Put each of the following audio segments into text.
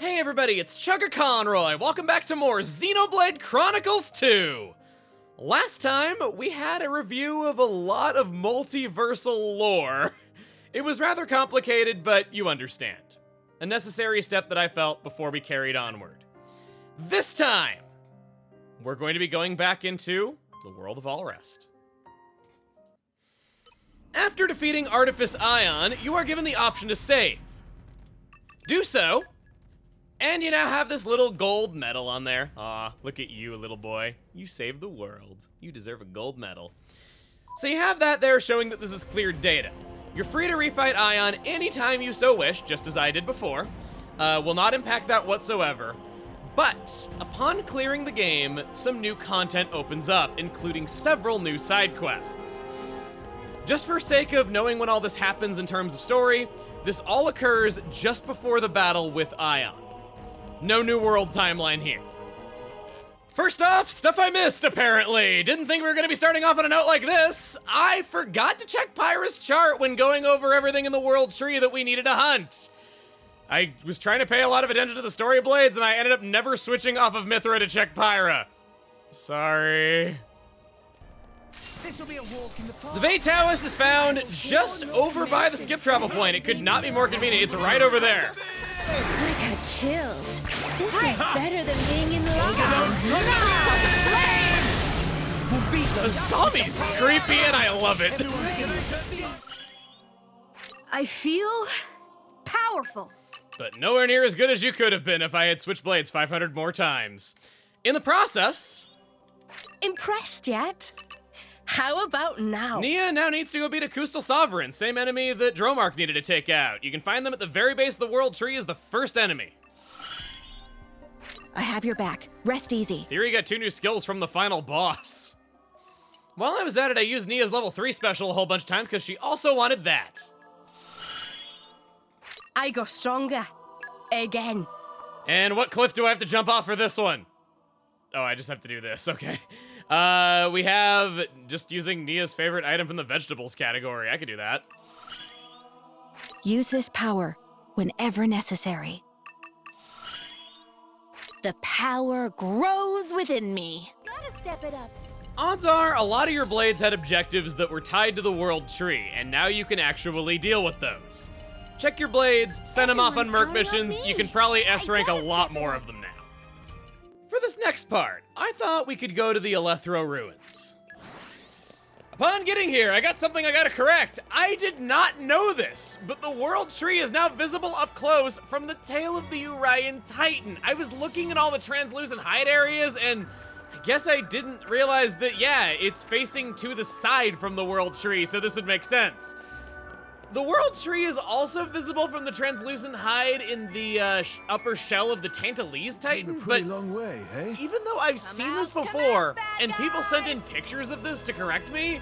Hey everybody, it's Chugga Conroy. Welcome back to more Xenoblade Chronicles 2. Last time, we had a review of a lot of multiversal lore. It was rather complicated, but you understand. A necessary step that I felt before we carried onward. This time, we're going to be going back into the world of all rest. After defeating Artifice Ion, you are given the option to save. Do so, and you now have this little gold medal on there. Aw, look at you, little boy. You saved the world. You deserve a gold medal. So you have that there showing that this is cleared data. You're free to refight Ion anytime you so wish, just as I did before. Will not impact that whatsoever. But, upon clearing the game, some new content opens up, including several new side quests. Just for sake of knowing when all this happens in terms of story, this all occurs just before the battle with Ion. No New World timeline here. First off, stuff I missed, apparently. Didn't think we were gonna be starting off on a note like this. I forgot to check Pyra's chart when going over everything in the world tree that we needed to hunt. I was trying to pay a lot of attention to the story blades, and I ended up never switching off of Mithra to check Pyra. Sorry. This'll be a walk in the park. The Vatalis is found just over by the skip travel point. It could not be more convenient. It's right over there. I got chills. This is better than being in lava. Asami's creepy and I love it. I feel powerful. But nowhere near as good as you could have been if I had switched blades 500 more times. In the process... Impressed yet? How about now? Nia now needs to go beat a Coastal Sovereign, same enemy that Dromark needed to take out. You can find them at the very base of the world tree as the first enemy. I have your back. Rest easy. Theory got 2 new skills from the final boss. While I was at it, I used Nia's level 3 special a whole bunch of times because she also wanted that. I go stronger. Again. And what cliff do I have to jump off for this one? Oh, I just have to do this, okay. We have just using Nia's favorite item from the vegetables category. I could do that. Use this power whenever necessary. The power grows within me. Gotta step it up. Odds are, a lot of your blades had objectives that were tied to the world tree, and now you can actually deal with those. Check your blades, send them off on Merc missions, you can probably S-rank a lot more of them now. For this next part, I thought we could go to the Elethro ruins. Upon getting here, I got something I gotta correct. I did not know this, but the world tree is now visible up close from the tail of the Urian Titan. I was looking at all the translucent hide areas, and I guess I didn't realize that, yeah, it's facing to the side from the world tree, so this would make sense. The world tree is also visible from the translucent hide in the upper shell of the Tantalese Titan, but long way, hey? even though I've seen this before, and people sent in pictures of this to correct me,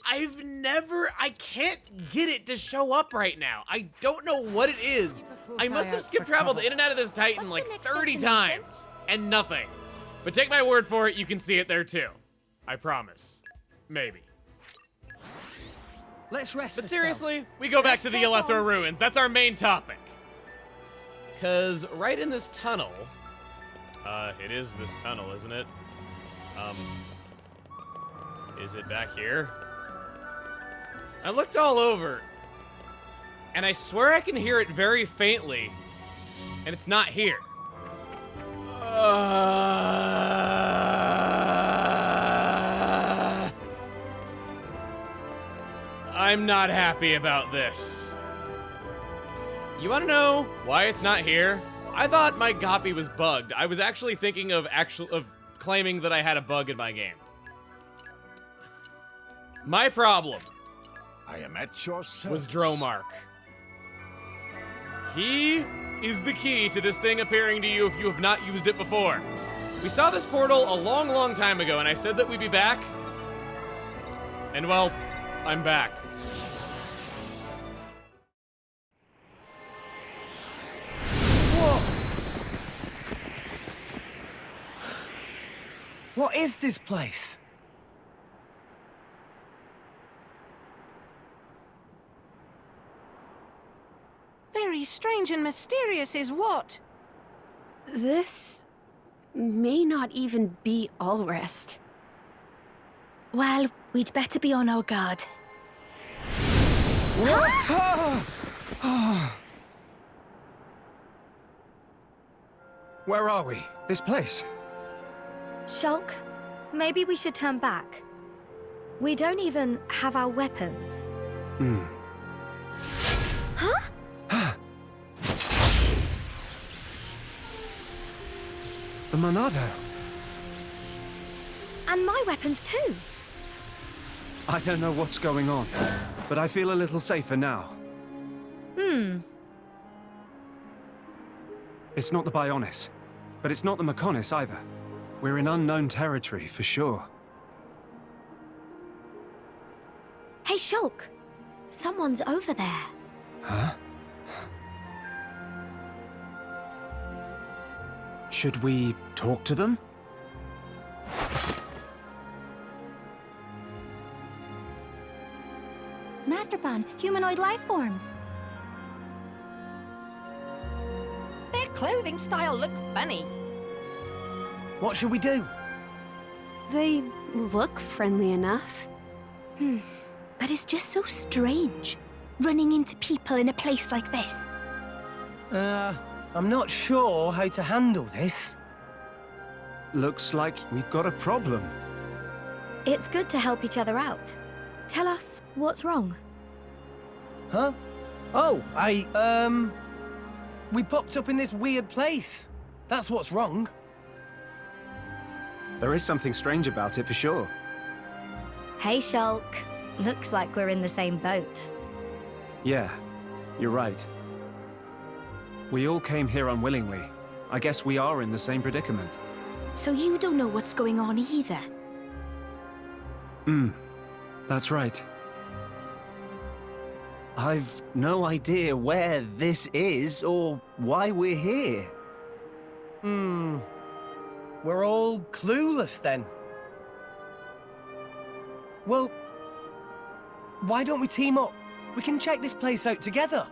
I can't get it to show up right now. I don't know what it is. I must have skip traveled in and out of this Titan like 30 times, and nothing. But take my word for it, you can see it there too. I promise. Maybe. Let's rest. But seriously, we go back to the Elethro ruins. That's our main topic. Cause right in this tunnel, it is this tunnel, isn't it? Is it back here? I looked all over, and I swear I can hear it very faintly, and it's not here. I'm not happy about this. You wanna know why it's not here? I thought my copy was bugged. I was actually thinking of claiming that I had a bug in my game. My problem I am at your service. was Dromark. He is the key to this thing appearing to you if you have not used it before. We saw this portal a long, long time ago, and I said that we'd be back. And well, I'm back. What is this place? Very strange and mysterious is what? This may not even be Allrest. Well, we'd better be on our guard. Where are we? This place? Shulk, maybe we should turn back. We don't even have our weapons. The Monado. And my weapons too. I don't know what's going on, but I feel a little safer now. It's not the Bionis, but it's not the Mechonis either. We're in unknown territory, for sure. Hey, Shulk. Someone's over there. Huh? Should we talk to them? Masterbond, humanoid life forms. Their clothing style look funny. What should we do? They look friendly enough. But it's just so strange, running into people in a place like this. I'm not sure how to handle this. Looks like we've got a problem. It's good to help each other out. Tell us what's wrong. Huh? Oh, we popped up in this weird place. That's what's wrong. There is something strange about it, for sure. Hey, Shulk. Looks like we're in the same boat. Yeah, you're right. We all came here unwillingly. I guess we are in the same predicament. So you don't know what's going on either? That's right. I've no idea where this is or why we're here. We're all clueless then. Well, why don't we team up? We can check this place out together.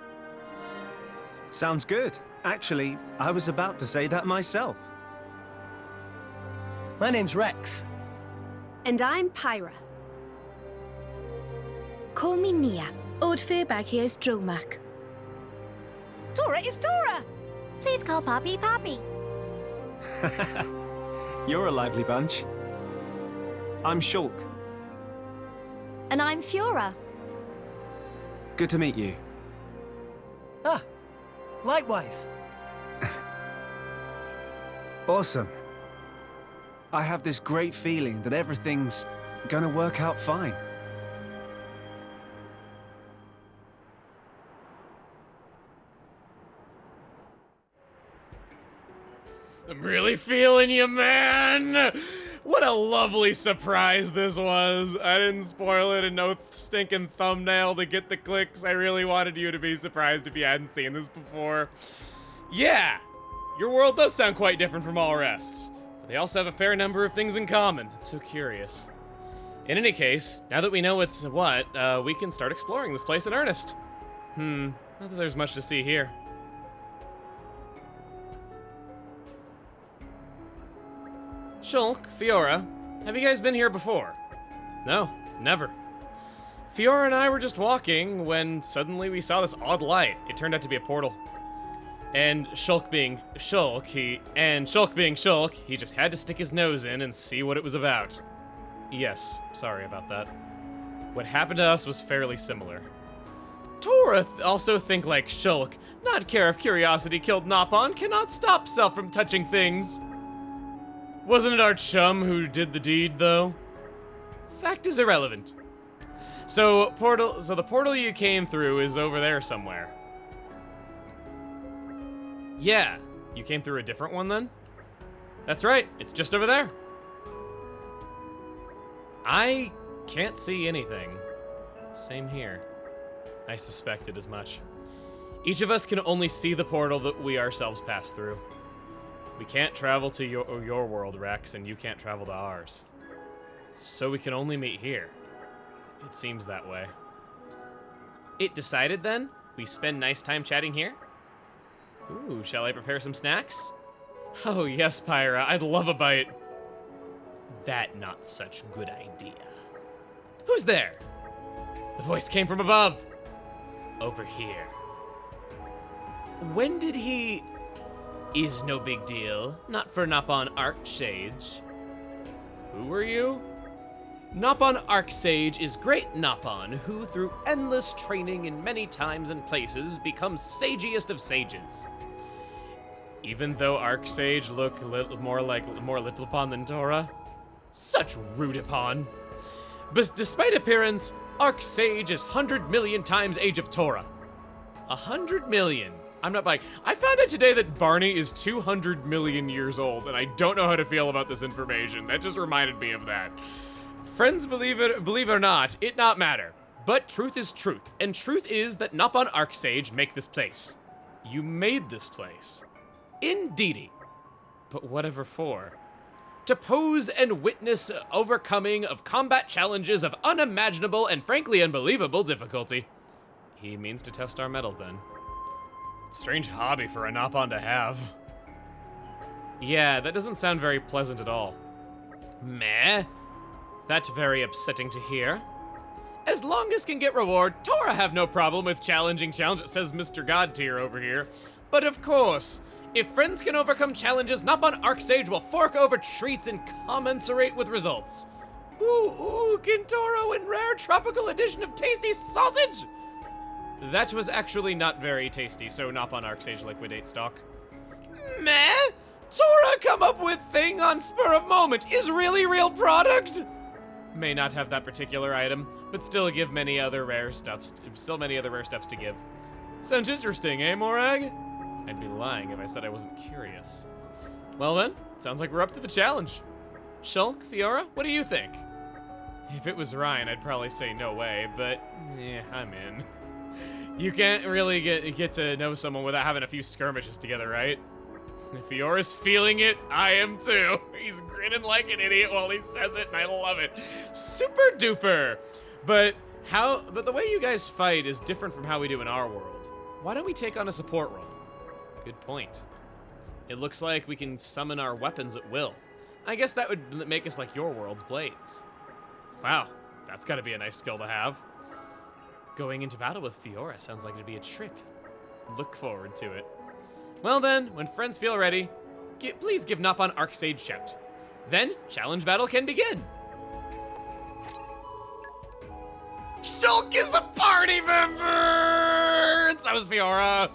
Sounds good. Actually, I was about to say that myself. My name's Rex. And I'm Pyra. Call me Nia. Old Fairbag here's Dromac. Tora is Tora! Please call Poppy Poppy. You're a lively bunch. I'm Shulk. And I'm Fiora. Good to meet you. Ah, likewise. Awesome. I have this great feeling that everything's gonna work out fine. I'm really feeling you, man! What a lovely surprise this was. I didn't spoil it and no stinking thumbnail to get the clicks. I really wanted you to be surprised if you hadn't seen this before. Yeah, your world does sound quite different from all rest. But they also have a fair number of things in common. It's so curious. In any case, now that we know what's what, we can start exploring this place in earnest. Not that there's much to see here. Shulk, Fiora, have you guys been here before? No, never. Fiora and I were just walking when suddenly we saw this odd light. It turned out to be a portal. And Shulk being Shulk, he just had to stick his nose in and see what it was about. Yes, sorry about that. What happened to us was fairly similar. Tora also think like Shulk, not care if curiosity killed Nopon, cannot stop self from touching things. Wasn't it our chum who did the deed, though? Fact is irrelevant. So the portal you came through is over there somewhere. Yeah, you came through a different one then? That's right, it's just over there. I can't see anything. Same here. I suspected as much. Each of us can only see the portal that we ourselves pass through. We can't travel to your world, Rex, and you can't travel to ours. So we can only meet here. It seems that way. It decided then? We spend nice time chatting here? Ooh, shall I prepare some snacks? Oh yes, Pyra, I'd love a bite. That not such good idea. Who's there? The voice came from above. Over here. When did he... Is no big deal. Not for Nopon Sage. Who are you? Nopon Sage is great Nopon, who through endless training in many times and places becomes sagiest of sages. Even though Sage look more little upon than Tora. Such rude upon. But despite appearance, Sage is 100 million times age of Tora. 100 million. I'm not buying. I found out today that Barney is 200 million years old, and I don't know how to feel about this information. That just reminded me of that. Friends, believe it or not, it not matter. But truth is truth, and truth is that Nopon Sage make this place. You made this place. Indeedy. But whatever for. To pose and witness overcoming of combat challenges of unimaginable and frankly unbelievable difficulty. He means to test our mettle then. Strange hobby for a Nopon to have. Yeah, that doesn't sound very pleasant at all. Meh. That's very upsetting to hear. As long as can get reward, Tora have no problem with challenging challenge, it says Mr. God tier over here. But of course, if friends can overcome challenges, Nopon Sage will fork over treats and commensurate with results. Ooh, can Tora win rare tropical edition of tasty sausage? That was actually not very tasty, so Nopon Sage liquidate stock. Meh? Tora come up with thing on spur of moment is really real product? May not have that particular item, but still give many other rare stuffs. Many other rare stuffs to give. Sounds interesting, eh, Morag? I'd be lying if I said I wasn't curious. Well then, sounds like we're up to the challenge. Shulk, Fiora, what do you think? If it was Ryan, I'd probably say no way, but yeah, I'm in. You can't really get to know someone without having a few skirmishes together, right? If Fiora's feeling it, I am too. He's grinning like an idiot while he says it, and I love it. Super duper. But the way you guys fight is different from how we do in our world. Why don't we take on a support role? Good point. It looks like we can summon our weapons at will. I guess that would make us like your world's blades. Wow, that's gotta be a nice skill to have. Going into battle with Fiora sounds like it'd be a trip. Look forward to it. Well then, when friends feel ready, please give Nopon Sage shout. Then, challenge battle can begin. Shulk is a party member! And so is Fiora.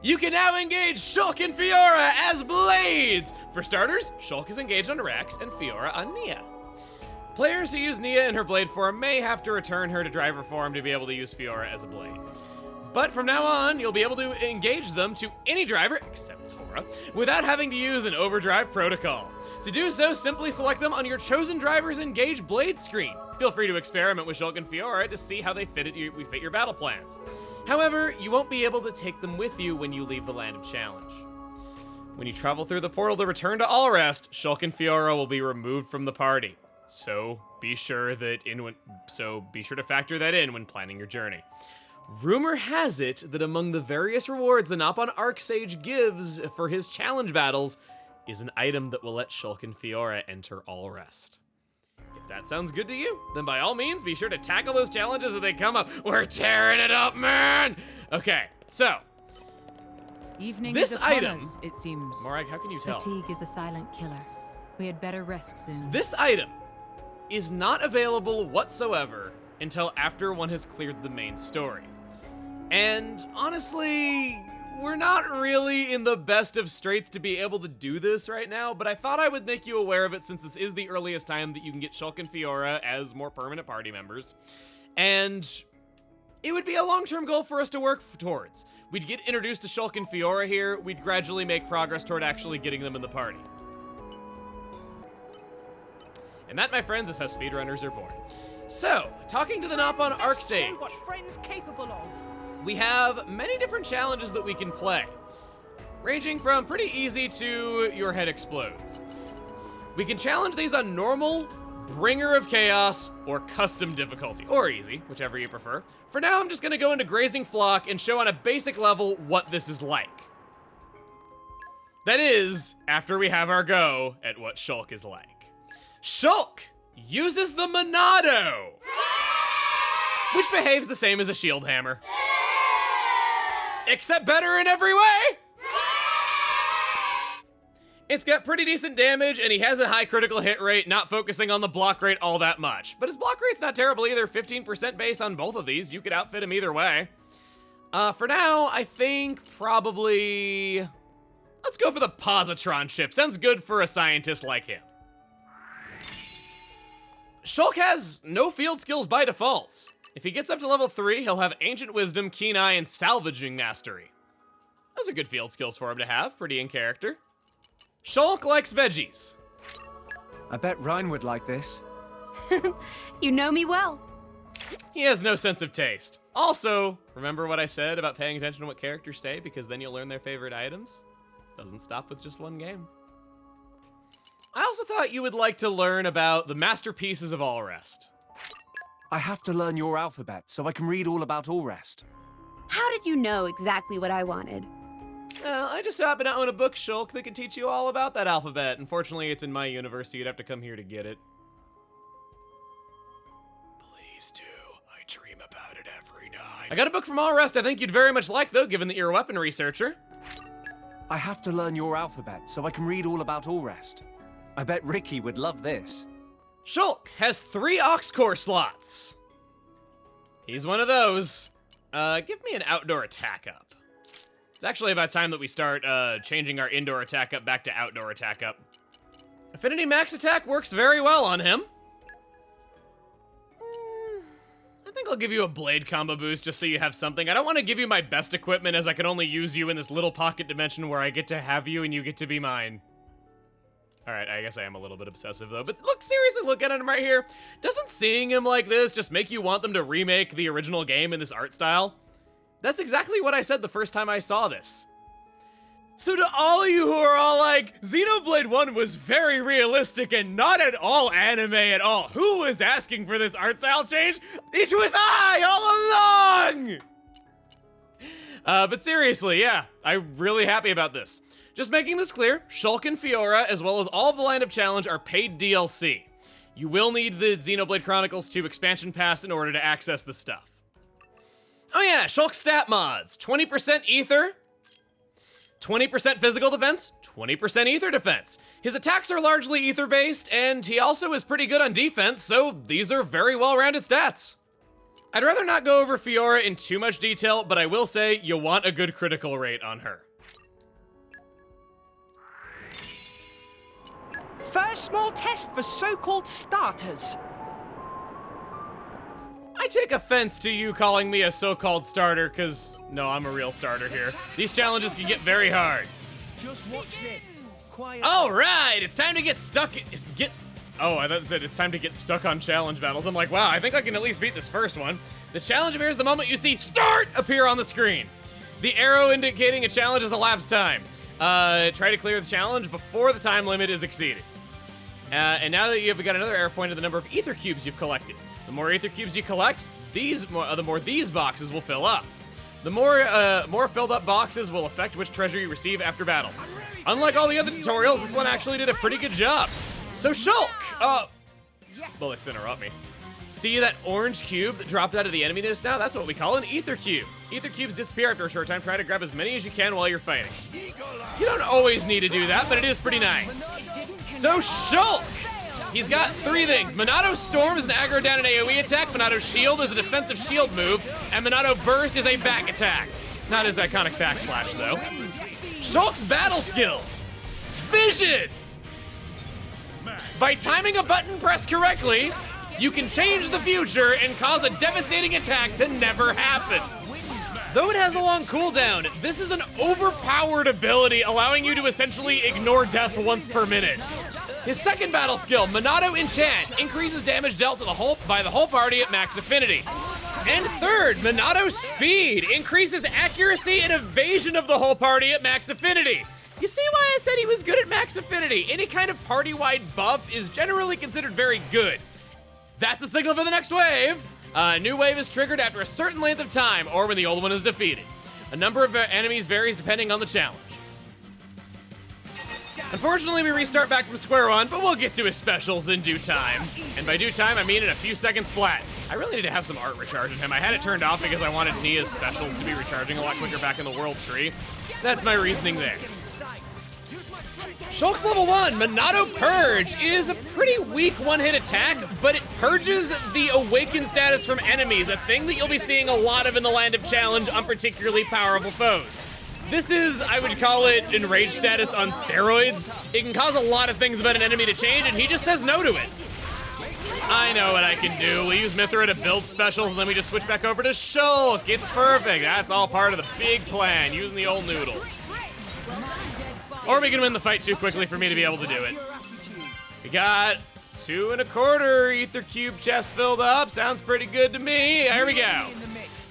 You can now engage Shulk and Fiora as blades! For starters, Shulk is engaged on Rex and Fiora on Nia. Players who use Nia in her blade form may have to return her to driver form to be able to use Fiora as a blade. But from now on, you'll be able to engage them to any driver, except Tora, without having to use an overdrive protocol. To do so, simply select them on your chosen driver's engage blade screen. Feel free to experiment with Shulk and Fiora to see how they fit your battle plans. However, you won't be able to take them with you when you leave the Land of Challenge. When you travel through the portal to return to Allrest, Shulk and Fiora will be removed from the party. So be sure to factor that in when planning your journey. Rumor has it that among the various rewards the Nopon Sage gives for his challenge battles is an item that will let Shulk and Fiora enter Allrest. If that sounds good to you, then by all means be sure to tackle those challenges as they come up. We're tearing it up, man! Okay, so Evening this is upon item, us, it seems. Morag, how can you tell? Fatigue is a silent killer. We had better rest soon. This item is not available whatsoever until after one has cleared the main story. And honestly, we're not really in the best of straits to be able to do this right now, but I thought I would make you aware of it since this is the earliest time that you can get Shulk and Fiora as more permanent party members. And it would be a long-term goal for us to work towards. We'd get introduced to Shulk and Fiora here, we'd gradually make progress toward actually getting them in the party. And that, my friends, is how speedrunners are born. So, talking to the Nopon Sage, what friends capable of. we have many different challenges that we can play, ranging from pretty easy to your head explodes. We can challenge these on normal, Bringer of Chaos, or Custom Difficulty, or Easy, whichever you prefer. For now, I'm just gonna go into Grazing Flock and show on a basic level what this is like. That is, after we have our go at what Shulk is like. Shulk uses the Monado, which behaves the same as a shield hammer, except better in every way. It's got pretty decent damage, and he has a high critical hit rate, not focusing on the block rate all that much. But his block rate's not terrible either, 15% base on both of these. You could outfit him either way. For now, I think probably... let's go for the positron chip. Sounds good for a scientist like him. Shulk has no field skills by default. If he gets up to level 3, he'll have Ancient Wisdom, Keen Eye, and Salvaging Mastery. Those are good field skills for him to have, pretty in character. Shulk likes veggies. I bet Ryan would like this. You know me well. He has no sense of taste. Also, remember what I said about paying attention to what characters say, because then you'll learn their favorite items? Doesn't stop with just one game. I also thought you would like to learn about the masterpieces of Allrest. I have to learn your alphabet so I can read all about Allrest. How did you know exactly what I wanted? Well, I just happen to own a book, Shulk, that can teach you all about that alphabet. Unfortunately, it's in my universe, so you'd have to come here to get it. Please do. I dream about it every night. I got a book from Allrest I think you'd very much like, though, given that you're a weapon researcher. I have to learn your alphabet so I can read all about Allrest. I bet Ricky would love this. Shulk has 3 Ox Core slots. He's one of those. Give me an outdoor attack up. It's actually about time that we start changing our indoor attack up back to outdoor attack up. Affinity Max Attack works very well on him. I think I'll give you a blade combo boost just so you have something. I don't want to give you my best equipment as I can only use you in this little pocket dimension where I get to have you and you get to be mine. All right, I guess I am a little bit obsessive though, but look, seriously, look at him right here. Doesn't seeing him like this just make you want them to remake the original game in this art style? That's exactly what I said the first time I saw this. So to all of you who are all like, Xenoblade 1 was very realistic and not at all anime at all, who was asking for this art style change? It was I all along! But seriously, yeah, I'm really happy about this. Just making this clear, Shulk and Fiora, as well as all of the line of challenge, are paid DLC. You will need the Xenoblade Chronicles 2 expansion pass in order to access the stuff. Oh yeah, Shulk stat mods. 20% ether, 20% physical defense, 20% ether defense. His attacks are largely ether based, and he also is pretty good on defense, so these are very well-rounded stats. I'd rather not go over Fiora in too much detail, but I will say you want a good critical rate on her. First small test for so-called starters. I take offense to you calling me a so-called starter, cause no, I'm a real starter here. These challenges can get very hard. Just watch this. Quiet. All right, it's time to get stuck. Oh, I thought it said it's time to get stuck on challenge battles. I'm like, wow, I think I can at least beat this first one. The challenge appears the moment you see START appear on the screen. The arrow indicating a challenge has elapsed time. Try to clear the challenge before the time limit is exceeded. And now that you've got another arrow pointing to the number of ether cubes you've collected. The more ether cubes you collect, the more these boxes will fill up. The more filled up boxes will affect which treasure you receive after battle. Unlike all the other tutorials, this one actually did a pretty good job. So Shulk, well, let's interrupt me. See that orange cube that dropped out of the enemy just now? That's what we call an ether cube. Ether cubes disappear after a short time. Try to grab as many as you can while you're fighting. You don't always need to do that, but it is pretty nice. So Shulk, he's got 3 things. Monado Storm is an aggro down and AoE attack, Monado Shield is a defensive shield move, and Monado Burst is a back attack. Not his iconic backslash though. Shulk's battle skills. Vision! By timing a button press correctly, you can change the future and cause a devastating attack to never happen. Though it has a long cooldown, this is an overpowered ability allowing you to essentially ignore death once per minute. His second battle skill, Monado Enchant, increases damage dealt to by the whole party at max affinity. And third, Monado Speed increases accuracy and evasion of the whole party at max affinity. You see why I said he was good at max affinity? Any kind of party-wide buff is generally considered very good. That's a signal for the next wave. A new wave is triggered after a certain length of time, or when the old one is defeated. A number of enemies varies depending on the challenge. Unfortunately, we restart back from square one, but we'll get to his specials in due time. And by due time, I mean in a few seconds flat. I really need to have some art recharge in him. I had it turned off because I wanted Nia's specials to be recharging a lot quicker back in the world tree. That's my reasoning there. Shulk's level 1, Monado Purge, is a pretty weak one-hit attack, but it purges the awakened status from enemies, a thing that you'll be seeing a lot of in the Land of Challenge on particularly powerful foes. This is, I would call it, enraged status on steroids. It can cause a lot of things about an enemy to change, and he just says no to it. I know what I can do. We use Mithra to build specials, and then we just switch back over to Shulk. It's perfect. That's all part of the big plan, using the old noodle. Or we can win the fight too quickly for me to be able to do it. We got 2 1/4 ether cube chest filled up. Sounds pretty good to me. Here we go.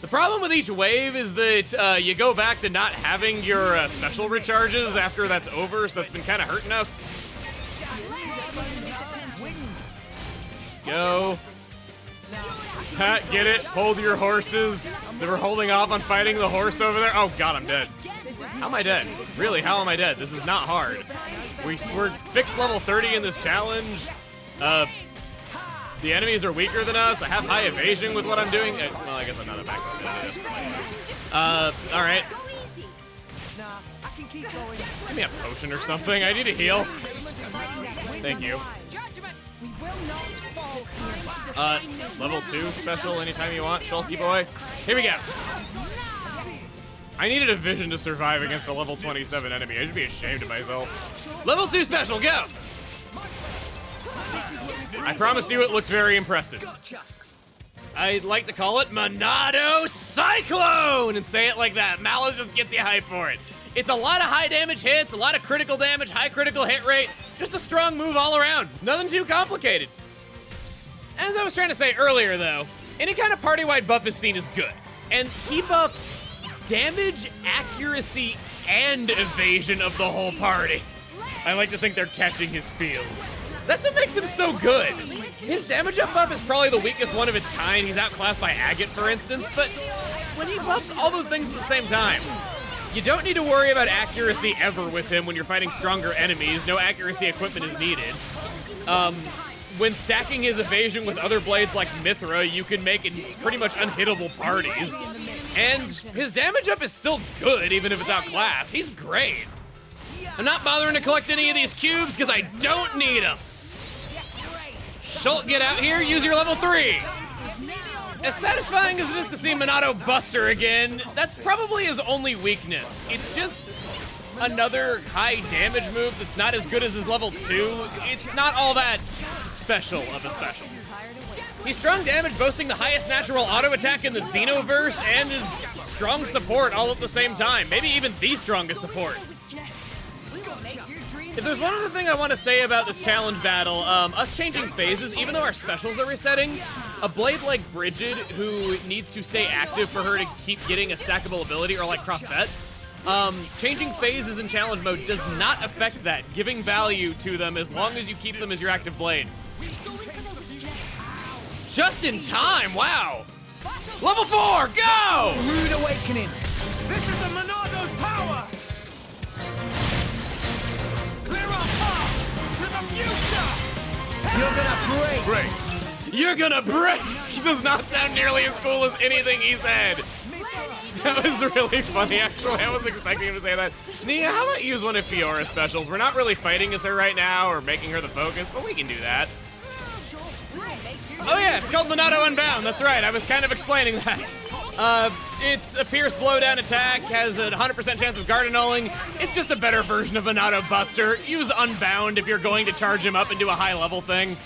The problem with each wave is that you go back to not having your special recharges after that's over, so that's been kind of hurting us. Let's go. Ha, get it? Hold your horses. They were holding off on fighting the horse over there. Oh god, I'm dead. How am I dead? Really, how am I dead? This is not hard. We're fixed level 30 in this challenge. The enemies are weaker than us. I have high evasion with what I'm doing. Well, I guess I'm not a max affinity. Alright. Give me a potion or something. I need a heal. Thank you. Level 2 special anytime you want, Shulky boy. Here we go. I needed a vision to survive against a level 27 enemy. I should be ashamed of myself. Level 2 special, go! I promised you it looked very impressive. I'd like to call it Monado Cyclone and say it like that. Malice just gets you hyped for it. It's a lot of high damage hits, a lot of critical damage, high critical hit rate, just a strong move all around. Nothing too complicated. As I was trying to say earlier though, any kind of party-wide buff is seen as good. And he buffs damage, accuracy, and evasion of the whole party. I like to think they're catching his feels. That's what makes him so good. His damage up buff is probably the weakest one of its kind. He's outclassed by Agate, for instance, but when he buffs all those things at the same time, you don't need to worry about accuracy ever with him when you're fighting stronger enemies. No accuracy equipment is needed. When stacking his evasion with other blades like Mithra, you can make it pretty much unhittable parties. And his damage up is still good, even if it's outclassed. He's great. I'm not bothering to collect any of these cubes because I don't need them. Shulk, get out here, use your level 3. As satisfying as it is to see Monado Buster again, that's probably his only weakness. It's just another high damage move that's not as good as his level 2. It's not all that special of a special. He's strong damage, boasting the highest natural auto attack in the Xenoverse, and is strong support all at the same time. Maybe even the strongest support. If there's one other thing I want to say about this challenge battle, us changing phases, even though our specials are resetting, a blade like Bridget, who needs to stay active for her to keep getting a stackable ability, or like cross-set, changing phases in challenge mode does not affect that, giving value to them as long as you keep them as your active blade. Just in time, wow! Level 4, go! Rude awakening. This is the Monado's power! Clear up to the future! You're gonna break! You're gonna break! Does not sound nearly as cool as anything he said. That was really funny, actually. I wasn't expecting him to say that. Nia, how about use one of Fiora's specials? We're not really fighting as her right now or making her the focus, but we can do that. Oh yeah, it's called Monado Unbound, that's right, I was kind of explaining that. It's a pierce blowdown attack, has a 100% chance of guard annulling. It's just a better version of Monado Buster. Use Unbound if you're going to charge him up and do a high level thing.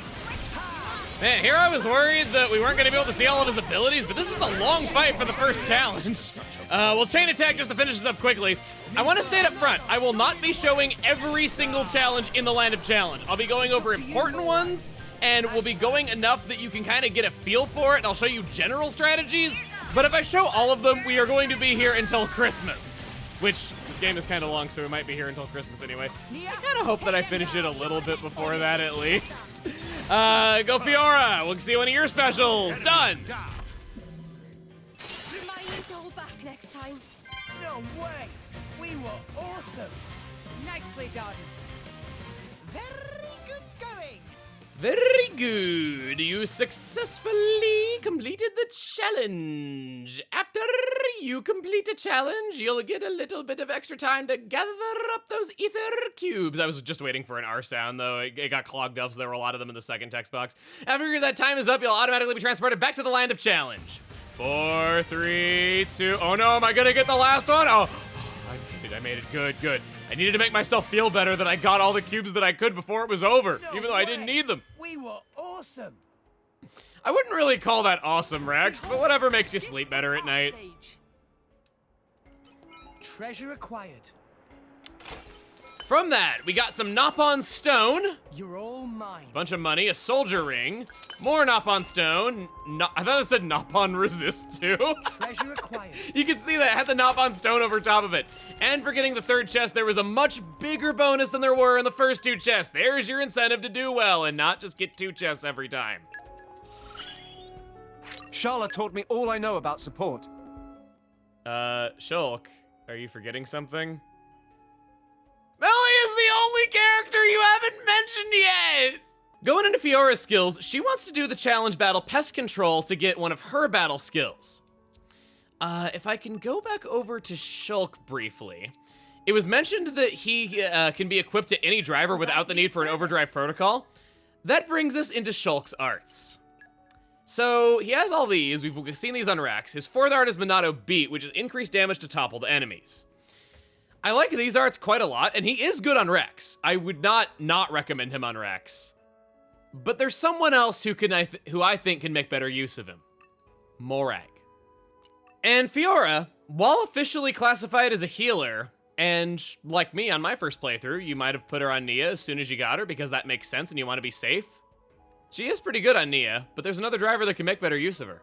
Man, here I was worried that we weren't gonna be able to see all of his abilities, but this is a long fight for the first challenge. We'll chain attack just to finish this up quickly. I wanna state up front, I will not be showing every single challenge in the Land of Challenge. I'll be going over important ones, and we'll be going enough that you can kind of get a feel for it, and I'll show you general strategies, but if I show all of them, we are going to be here until Christmas. which this game is kind of long, so we might be here until Christmas anyway. I kind of hope that I finish it a little bit before that at least. Go Fiora, we'll see one of your specials. Done. Remind me to hold back next time. No way! We were awesome! Nicely done. Very good going. Very good. You successfully completed the challenge. After you complete a challenge, you'll get a little bit of extra time to gather up those ether cubes. I was just waiting for an R sound, though. It got clogged up, so there were a lot of them in the second text box. After that time is up, you'll automatically be transported back to the land of challenge. 4, 3, 2. Oh no, am I gonna get the last one? Oh, I made it. Good. I needed to make myself feel better that I got all the cubes that I could before it was over, even though I didn't need them. We were awesome! I wouldn't really call that awesome, Rex, but whatever makes you sleep better at night. Treasure acquired. From that, we got some Nopon Stone, You're all mine. bunch of money, a soldier ring, more Nopon Stone. I thought it said Nopon Resist too. Treasure acquired. You can see that it had the Nopon Stone over top of it. And for getting the third chest, there was a much bigger bonus than there were in the first 2 chests. There's your incentive to do well and not just get 2 chests every time. Shala taught me all I know about support. Shulk, are you forgetting something? Melly is the only character you haven't mentioned yet! Going into Fiora's skills, she wants to do the challenge battle Pest Control to get one of her battle skills. If I can go back over to Shulk briefly, it was mentioned that he can be equipped to any driver without the need for an overdrive protocol. That brings us into Shulk's arts. So he has all these, we've seen these on Rex. His 4th art is Monado Beat, which is increased damage to toppled enemies. I like these arts quite a lot, and he is good on Rex. I would not recommend him on Rex. But there's someone else who I think can make better use of him. Morag. And Fiora, while officially classified as a healer, and like me on my first playthrough, you might have put her on Nia as soon as you got her because that makes sense and you want to be safe. She is pretty good on Nia, but there's another driver that can make better use of her.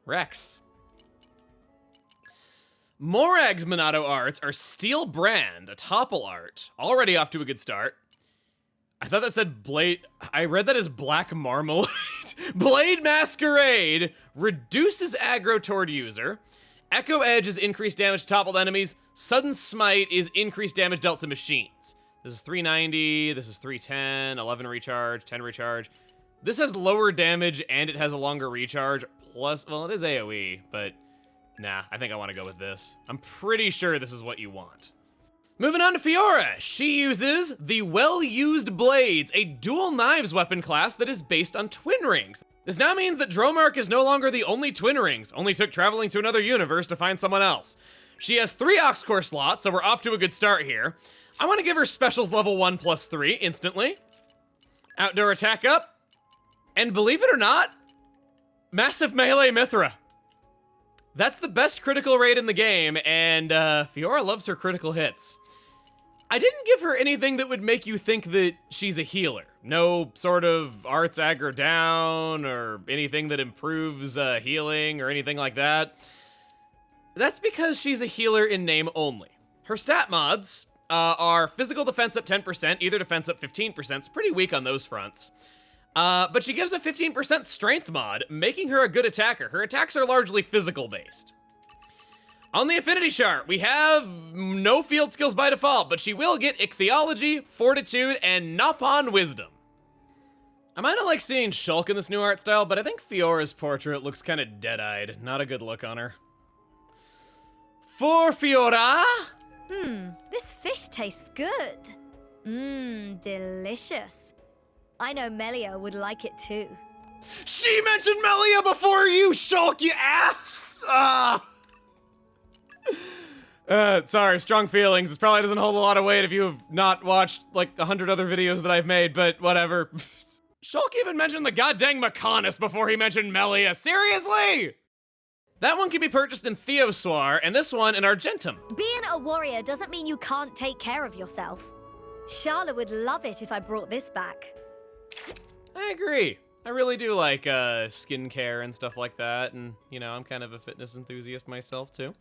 Rex. Morag's Monado arts are Steel Brand, a topple art, already off to a good start. I thought that said Blade, I read that as Black Marmalade. Blade Masquerade reduces aggro toward user. Echo Edge is increased damage to toppled enemies. Sudden Smite is increased damage dealt to machines. This is 390, this is 310, 11 recharge, 10 recharge. This has lower damage and it has a longer recharge, plus, well, it is AoE, but nah, I think I want to go with this. I'm pretty sure this is what you want. Moving on to Fiora. She uses the Well-Used Blades, a dual knives weapon class that is based on twin rings. This now means that Dromark is no longer the only twin rings, only took traveling to another universe to find someone else. She has 3 Ox Core slots, so we're off to a good start here. I want to give her specials level 1+3 instantly. Outdoor attack up. And believe it or not, massive melee Mithra. That's the best critical rate in the game, and Fiora loves her critical hits. I didn't give her anything that would make you think that she's a healer. No sort of arts aggro down, or anything that improves healing, or anything like that. That's because she's a healer in name only. Her stat mods are physical defense up 10%, either defense up 15%, it's pretty weak on those fronts. But she gives a 15% strength mod, making her a good attacker. Her attacks are largely physical based. On the affinity chart, we have no field skills by default, but she will get Ichthyology, Fortitude, and Nopon Wisdom. I might not like seeing Shulk in this new art style, but I think Fiora's portrait looks kind of dead-eyed. Not a good look on her. For Fiora! This fish tastes good. Delicious. I know Melia would like it too. She mentioned Melia before you, Shulk, you ass! Sorry, strong feelings. This probably doesn't hold a lot of weight if you have not watched like 100 other videos that I've made, but whatever. Shulk even mentioned the goddamn Mechonis before he mentioned Melia. Seriously? That one can be purchased in Theosoir, and this one in Argentum. Being a warrior doesn't mean you can't take care of yourself. Shala would love it if I brought this back. I agree. I really do like skincare and stuff like that, and you know, I'm kind of a fitness enthusiast myself too.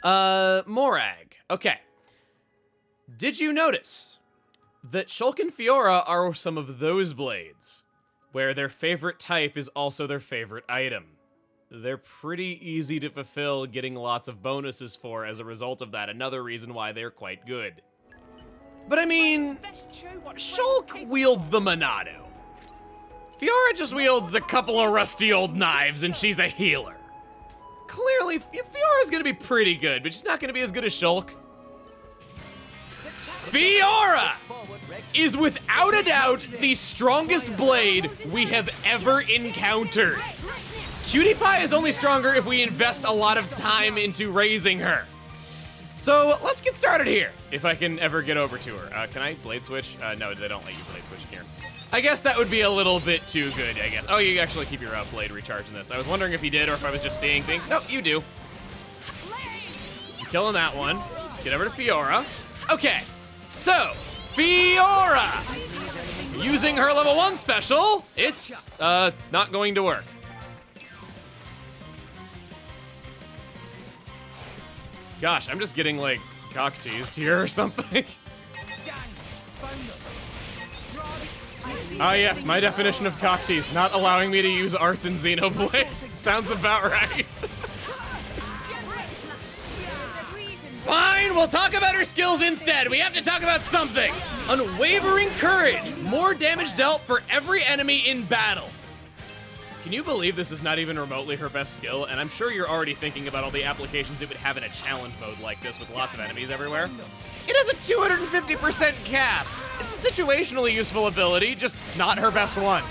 Morag. Okay. Did you notice that Shulk and Fiora are some of those blades, where their favorite type is also their favorite item? They're pretty easy to fulfill, getting lots of bonuses for as a result of that. Another reason why they're quite good. But I mean, Shulk wields the Monado. Fiora just wields a couple of rusty old knives and she's a healer. Clearly, Fiora's gonna be pretty good, but she's not gonna be as good as Shulk. Fiora is without a doubt the strongest blade we have ever encountered. Cutie Pie is only stronger if we invest a lot of time into raising her. So let's get started here, if I can ever get over to her. Can I blade switch? No, they don't let you blade switch here. I guess that would be a little bit too good, I guess. Oh, you actually keep your blade recharge in this. I was wondering if you did or if I was just seeing things. Nope, you do. I'm killing that one. Let's get over to Fiora. Okay, so Fiora! Using her level 1 special, it's not going to work. Gosh, I'm just getting like cock-teased here or something. Ah yes, my definition of cock-tease, not allowing me to use arts in Xenoblade. Sounds about right. Fine, we'll talk about her skills instead. We have to talk about something. Unwavering courage, more damage dealt for every enemy in battle. Can you believe this is not even remotely her best skill? And I'm sure you're already thinking about all the applications it would have in a challenge mode like this with lots of enemies everywhere. It has a 250% cap. It's a situationally useful ability, just not her best one.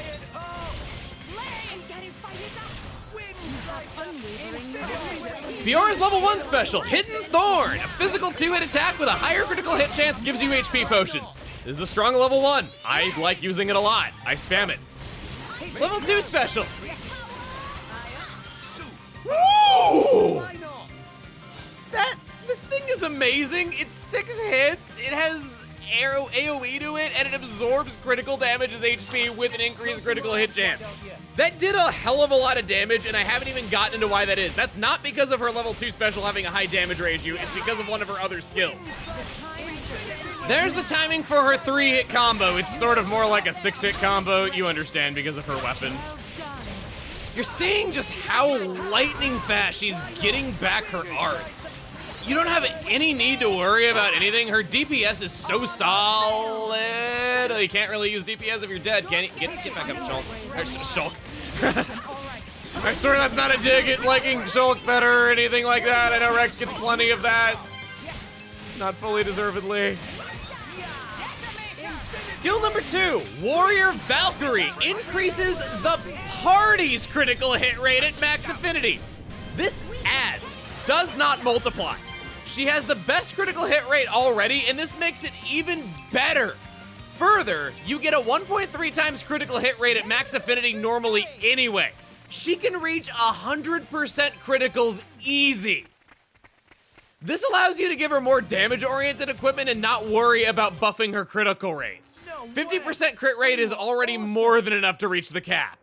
Fiora's level 1 special, Hidden Thorn. A physical 2-hit attack with a higher critical hit chance gives you HP potions. This is a strong level 1. I like using it a lot. I spam it. Level 2 special. Woo! This thing is amazing. It's 6 hits. It has AoE to it, and it absorbs critical damage as HP with an increased critical hit chance. That did a hell of a lot of damage, and I haven't even gotten into why that is. That's not because of her level 2 special having a high damage ratio. It's because of one of her other skills. There's the timing for her 3-hit combo. It's sort of more like a 6-hit combo. You understand because of her weapon. You're seeing just how lightning fast she's getting back her arts. You don't have any need to worry about anything. Her DPS is so solid. You can't really use DPS if you're dead, can you? Get back up, Shulk. Shulk. I swear that's not a dig at liking Shulk better or anything like that. I know Rex gets plenty of that. Not fully deservedly. Skill number 2, Warrior Valkyrie, increases the party's critical hit rate at max affinity. This adds, does not multiply. She has the best critical hit rate already, and this makes it even better. Further, you get a 1.3 times critical hit rate at max affinity normally anyway. She can reach 100% criticals easy. This allows you to give her more damage-oriented equipment and not worry about buffing her critical rates. 50% crit rate is already more than enough to reach the cap.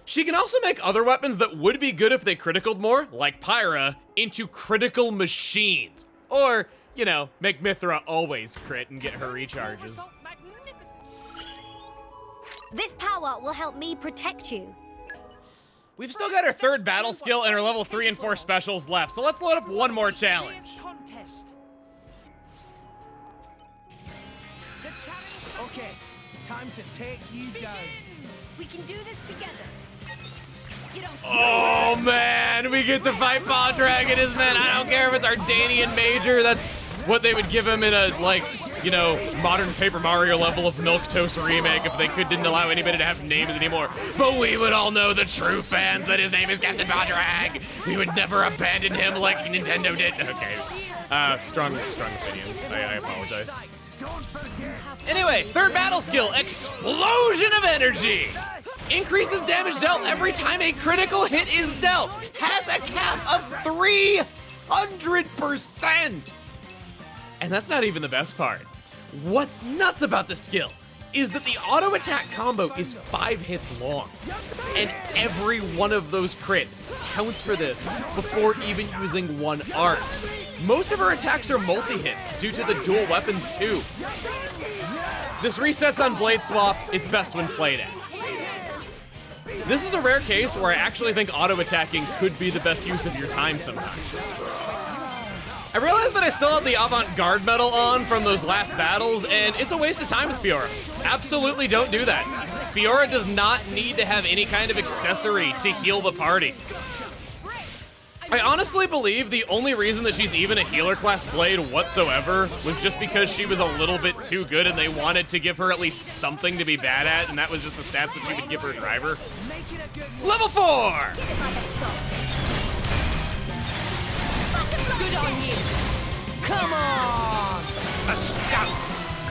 She can also make other weapons that would be good if they criticaled more, like Pyra, into critical machines. Or, you know, make Mithra always crit and get her recharges. This power will help me protect you. We've still got her 3rd battle skill and her level 3 and 4 specials left, so let's load up one more challenge. Okay, time to take you down. We can do this together. You don't Oh man, we get to fight Dragon, man. I don't care if it's Ardanian Major, that's what they would give him in a, like, you know, modern Paper Mario level of Milquetoast remake if they didn't allow anybody to have names anymore. But we would all know, the true fans, that his name is Captain Padrag. We would never abandon him like Nintendo did. Okay, strong opinions. I apologize. Anyway, 3rd battle skill, Explosion of Energy. Increases damage dealt every time a critical hit is dealt. Has a cap of 300%. And that's not even the best part. What's nuts about the skill is that the auto attack combo is 5 hits long. And every one of those crits counts for this before even using one art. Most of her attacks are multi-hits due to the dual weapons too. This resets on Blade Swap, it's best when played as. This is a rare case where I actually think auto-attacking could be the best use of your time sometimes. I realized that I still have the Avant-Garde medal on from those last battles, and it's a waste of time with Fiora. Absolutely don't do that. Fiora does not need to have any kind of accessory to heal the party. I honestly believe the only reason that she's even a healer class Blade whatsoever was just because she was a little bit too good and they wanted to give her at least something to be bad at, and that was just the stats that she would give her driver. Level 4! Good on you. Come on! A scout!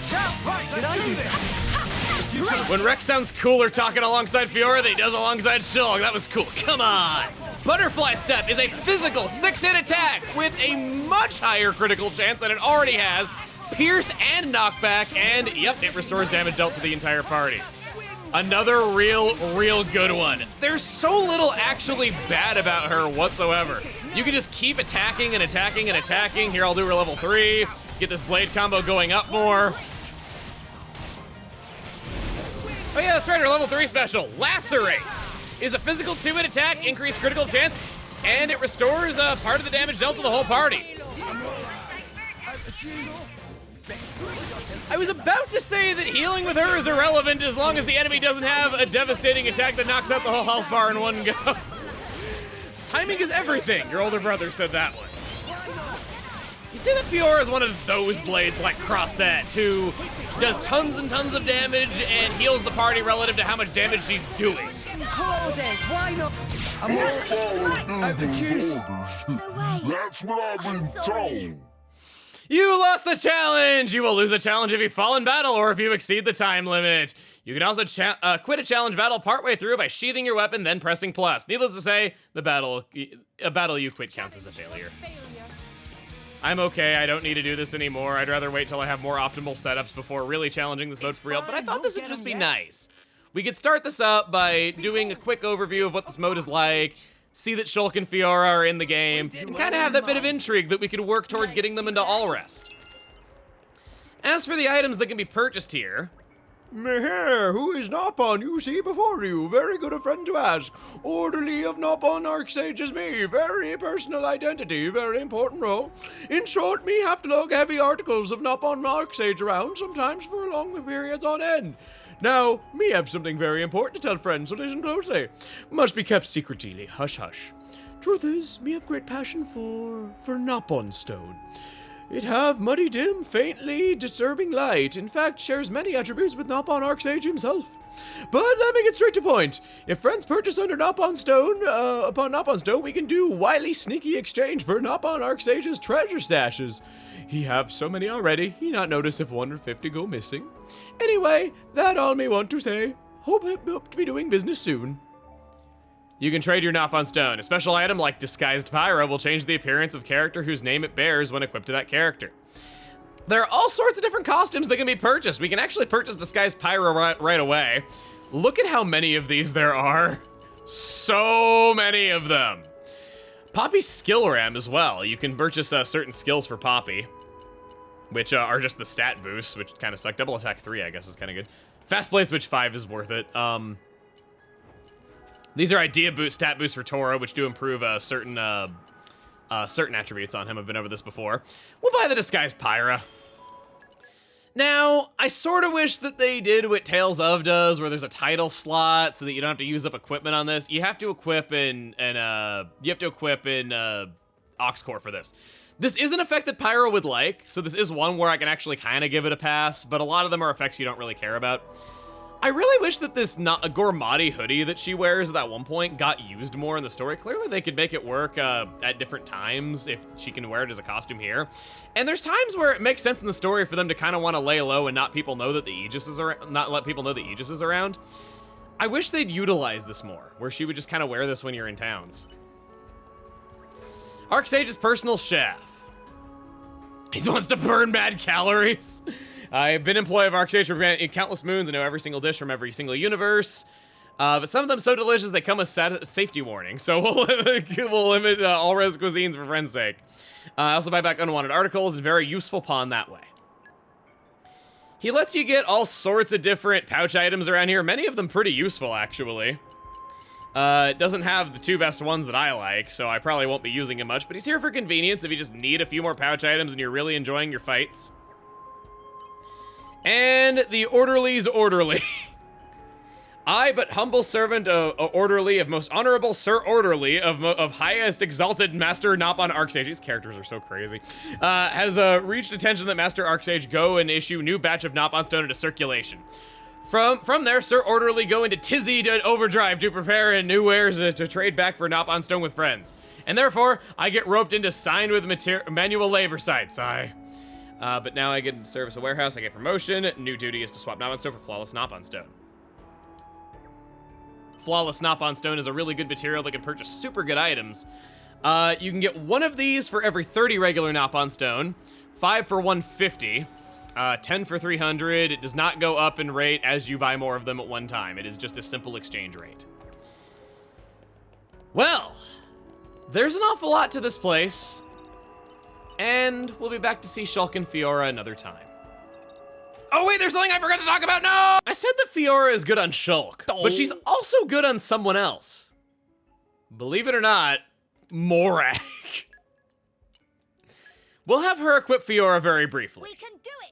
Shout right, let's do this! When Rex sounds cooler talking alongside Fiora than he does alongside Shulk, that was cool. Come on! Butterfly Step is a physical 6-hit attack with a much higher critical chance than it already has, pierce and knockback, and yep, it restores damage dealt to the entire party. Another real good one. There's so little actually bad about her whatsoever. You can just keep attacking and attacking and attacking. Here, I'll do her level 3, get this blade combo going up more. Oh yeah, that's right, her level 3 special, Lacerate, is a physical 2-hit attack, increased critical chance, and it restores part of the damage dealt to the whole party. I was about to say that healing with her is irrelevant as long as the enemy doesn't have a devastating attack that knocks out the whole health bar in one go. Timing is everything, your older brother said that one. You see that Fiora is one of those blades like Crossette, who does tons and tons of damage and heals the party relative to how much damage she's doing. Close it. Why not? Out the juice! No way. That's what I've been told. You lost the challenge! You will lose a challenge if you fall in battle or if you exceed the time limit. You can also quit a challenge battle partway through by sheathing your weapon, then pressing plus. Needless to say, a battle you quit counts as a failure. I'm okay, I don't need to do this anymore. I'd rather wait till I have more optimal setups before really challenging this mode for real, but I thought this would just be nice. We could start this up by doing a quick overview of what this mode is like, see that Shulk and Fiora are in the game, and kind of have that bit of intrigue that we could work toward getting them into All Rest. As for the items that can be purchased here, Meher, who is Nopon you see before you? Very good a friend to ask. Orderly of Nopon Sage is me. Very personal identity, very important role. In short, me have to lug heavy articles of Nopon Sage around, sometimes for long periods on end. Now, me have something very important to tell friends, so listen closely. Must be kept secretly, hush hush. Truth is, me have great passion for Nopon Stone. It have muddy dim, faintly disturbing light. In fact, shares many attributes with Nopon Sage himself. But let me get straight to point. If friends purchase under Nopon Stone, upon Nopon Stone, we can do wily, sneaky exchange for Nopon Sage's treasure stashes. He have so many already, he not notice if 1 or 50 go missing. Anyway, that all me want to say. Hope to be doing business soon. You can trade your Nopon Stone. A special item like Disguised Pyra will change the appearance of character whose name it bears when equipped to that character. There are all sorts of different costumes that can be purchased. We can actually purchase Disguised Pyra right away. Look at how many of these there are. So many of them. Poppy's skill ram as well. You can purchase certain skills for Poppy, which are just the stat boosts, which kind of suck. Double attack 3, I guess, is kind of good. Fast Blade Switch 5 is worth it. These are idea boost, stat boosts for Toro, which do improve certain attributes on him. I've been over this before. We'll buy the Disguised Pyra. Now, I sort of wish that they did what Tales of does, where there's a title slot so that you don't have to use up equipment on this. You have to equip in Oxcore for this. This is an effect that Pyro would like, so this is one where I can actually kind of give it a pass, but a lot of them are effects you don't really care about. I really wish that this Gormati hoodie that she wears at that one point got used more in the story. Clearly they could make it work at different times if she can wear it as a costume here. And there's times where it makes sense in the story for them to kind of want to lay low and not let people know that the Aegis is around. I wish they'd utilize this more, where she would just kind of wear this when you're in towns. Arcsage's personal chef. He wants to burn bad calories. I've been employee of ArcSage for countless moons and know every single dish from every single universe. But some of them so delicious they come with safety warnings, so we'll limit all res cuisines for friend's sake. I also buy back unwanted articles and very useful pawn that way. He lets you get all sorts of different pouch items around here, many of them pretty useful actually. It doesn't have the 2 best ones that I like, so I probably won't be using him much, but he's here for convenience if you just need a few more pouch items and you're really enjoying your fights. And the Orderly's Orderly. I, but humble servant, Orderly of most honorable Sir Orderly of highest exalted Master Nopon Arcsage. These characters are so crazy. Has reached attention that Master Arcsage go and issue new batch of Nopon Stone into circulation. From there, Sir Orderly go into Tizzy to overdrive to prepare in new wares to trade back for Nopon Stone with friends. And therefore, I get roped into signed with manual labor sites. But now I get into service a warehouse, I get promotion. New duty is to swap Nopon Stone for Flawless Nopon Stone. Flawless Nopon Stone is a really good material that can purchase super good items. You can get 1 of these for every 30 regular Nopon Stone, 5 for 150. 10 for 300. It does not go up in rate as you buy more of them at one time. It is just a simple exchange rate. Well, there's an awful lot to this place, and we'll be back to see Shulk and Fiora another time. Oh wait, there's something I forgot to talk about, no! I said that Fiora is good on Shulk, but she's also good on someone else. Believe it or not, Morag. We'll have her equip Fiora very briefly. We can do it!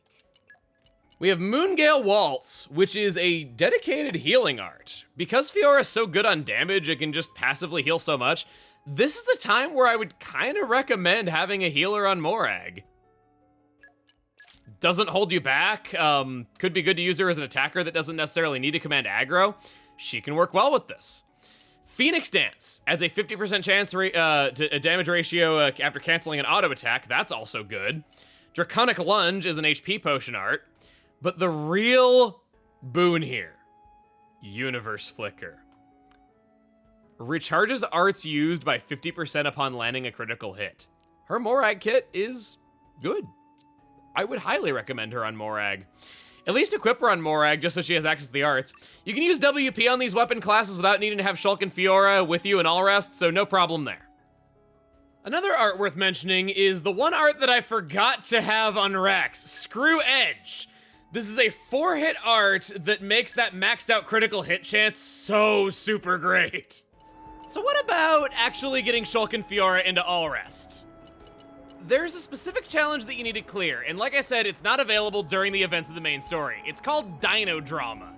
We have Moongale Waltz, which is a dedicated healing art. Because Fiora is so good on damage, it can just passively heal so much. This is a time where I would kind of recommend having a healer on Morag. Doesn't hold you back. Could be good to use her as an attacker that doesn't necessarily need to command aggro. She can work well with this. Phoenix Dance adds a 50% chance to a damage ratio after canceling an auto attack. That's also good. Draconic Lunge is an HP potion art. But the real boon here, Universe Flicker. Recharges arts used by 50% upon landing a critical hit. Her Morag kit is good. I would highly recommend her on Morag. At least equip her on Morag just so she has access to the arts. You can use WP on these weapon classes without needing to have Shulk and Fiora with you and all rest, so no problem there. Another art worth mentioning is the one art that I forgot to have on Rex, Screw Edge. This is a 4-hit art that makes that maxed out critical hit chance so super great. So what about actually getting Shulk and Fiora into all rest? There's a specific challenge that you need to clear, and like I said, it's not available during the events of the main story. It's called Dino Drama.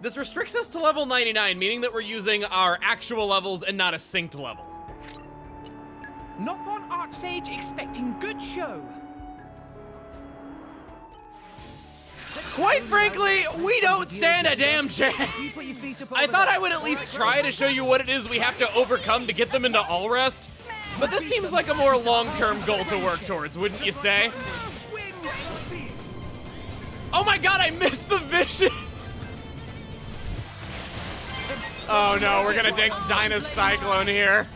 This restricts us to level 99, meaning that we're using our actual levels and not a synced level. Nopon Arcsage expecting good show. Quite frankly, we don't stand a damn chance. I thought I would at least try to show you what it is we have to overcome to get them into all rest, but this seems like a more long-term goal to work towards, wouldn't you say? Oh my god, I missed the vision! Oh no, we're gonna take Dinah's Cyclone here.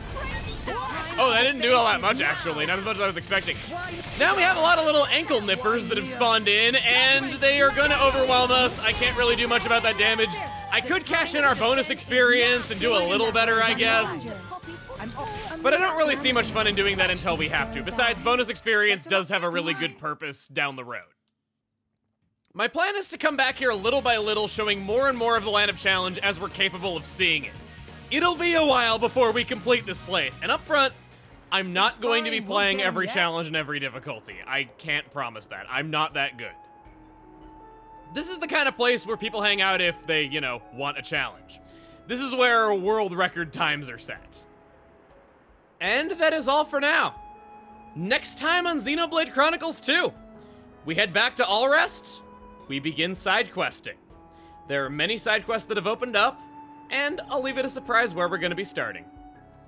Oh, that didn't do all that much, actually. Not as much as I was expecting. Now we have a lot of little ankle nippers that have spawned in, and they are gonna overwhelm us. I can't really do much about that damage. I could cash in our bonus experience and do a little better, I guess. But I don't really see much fun in doing that until we have to. Besides, bonus experience does have a really good purpose down the road. My plan is to come back here little by little, showing more and more of the lineup challenge as we're capable of seeing it. It'll be a while before we complete this place, and up front, I'm not going to be playing every challenge and every difficulty. I can't promise that. I'm not that good. This is the kind of place where people hang out if they, you know, want a challenge. This is where world record times are set. And that is all for now. Next time on Xenoblade Chronicles 2, we head back to Allrest, we begin side questing. There are many side quests that have opened up, and I'll leave it a surprise where we're gonna be starting.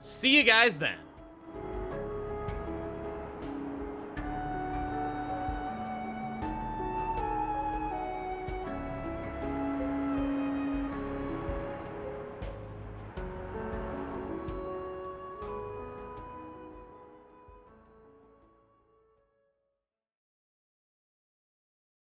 See you guys then.